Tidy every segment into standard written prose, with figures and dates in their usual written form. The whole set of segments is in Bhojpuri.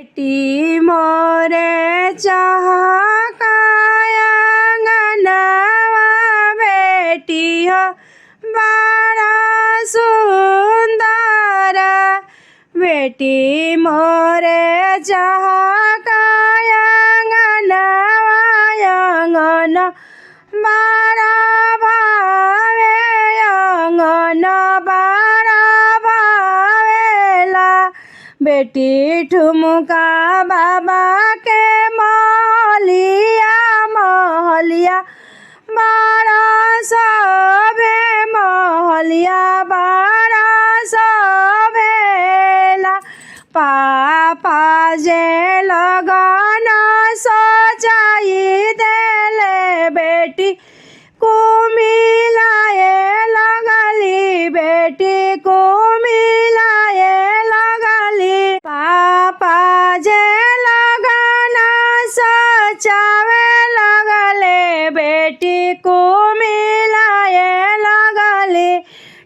बेटी मोरे चहकाया अंगनवा बेटी हो बड़ा सुंदर। बेटी मोरे चहकाया अंगनवा अंगन बड़ा भावे अंगन बड़ा भावेला। बेटी ठुमका बाबा के महलिया महलिया बड़ा सभे महलिया बड़ा सभेला। पापा जे लगन सजाई देले बेटी को मिलाए लगली बेटी को मिलाए लगली। पापा जे लगन सजावे लगले बेटी को मिलाए लगली।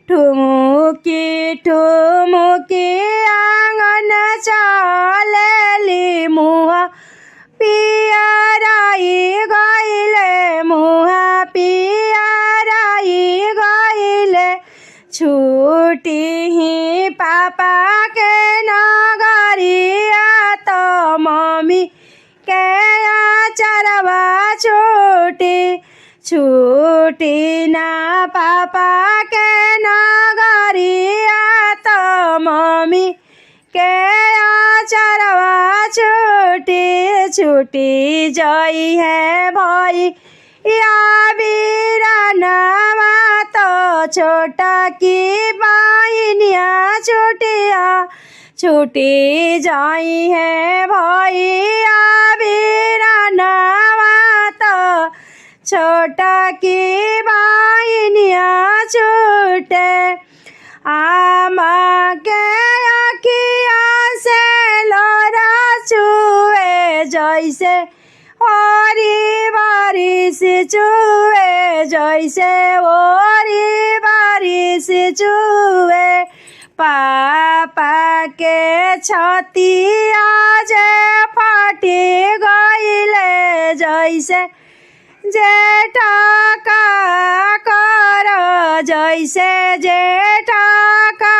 ठुमुकी ठुमुकी आंगन चलेली मुँह पियराई गईले मुँह पियराई गईले। छूटी ही पापा के नगरिया तो मम्मी के आचरवा छूटी। छूटी ना पापा के नगरिया तो मम्मी के आचरवा छूटी। छूटी जई है भई या बीरानवा तो छोटा की बहिनिया छूटिया। छूटी जाई है भैया बीरानवा तो छोटा की बहिनिया छूटे। आमा के अखिया से लोरा छुए जैसे ओरी बारिश छुए जैसे ओरी बारिश छुए। पापा के छतिया जे फटी गईले जैसे जेठा का कर जैसे जेठा का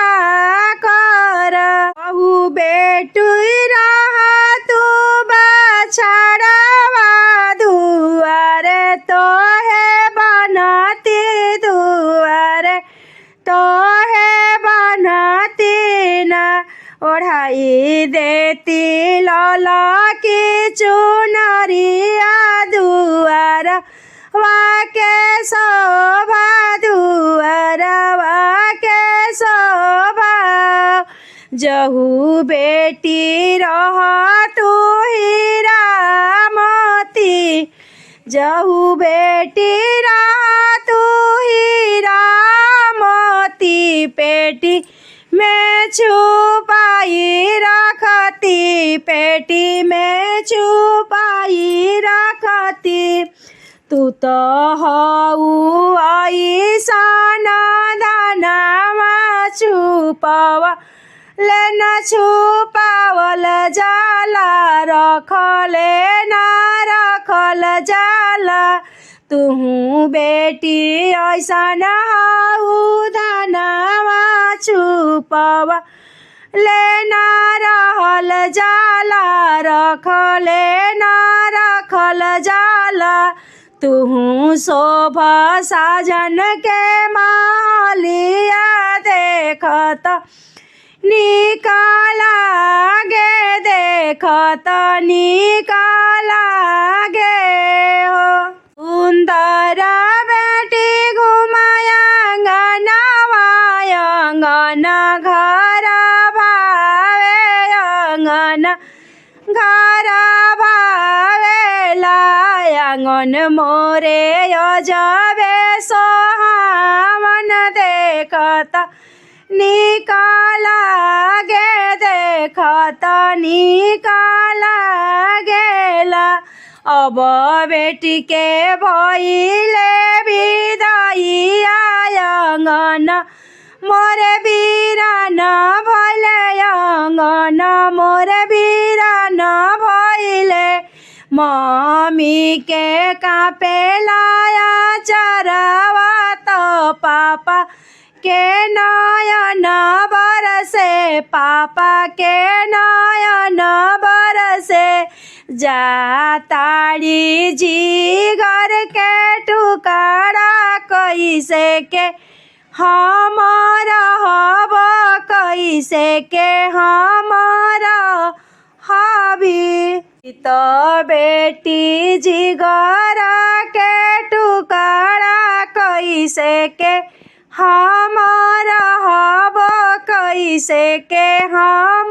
कर। बहु बेटू रहा तू बछड़वा दुआरे तो है बनती दुआरे तो है बनती न। ओढ़ाई देती लौला की चुनरिया दुआर वाके शोभा दुआर वाके शोभा। जहू बेटी रह तू हीरा मोती जहू बेटी रह तू हीरा मोती। पेटी में छुपाई रखती पेटी में छुपाई रखती। तू तो हऊ ऐसन धनवा छुपावा लेना छुपावल जाला रखले ना रखल जाला। तुहू बेटी ऐसन हऊ धनवा छुपावा लेना रहल जाला रखले ना रखल जाला। तुहू शोभा साजन के महलिया देखत निकाला गे देखत निकाला गे हो। सुंदर बेटी घुमाया अंगनवा अंगन घर भावे अंगन घर भावेला। आंगन मोरे अजबे सोहावन देखत निकाला गे देखत निकाला गेला। अब बेटी के भइले विदाइया अंगन मोरे बीरान भले अंगन मोरे बीरान मम्मी के कापेला चरवा तो पापा के नयन बरसे, पापा के नयन बरसे। जाताड़ी जिगर के टुकड़ा कैसे के हम रहब, कैसे के हम रहबी। तो बेटी जिगर के टुकड़ा कैसे के हम रहब, कैसे के हम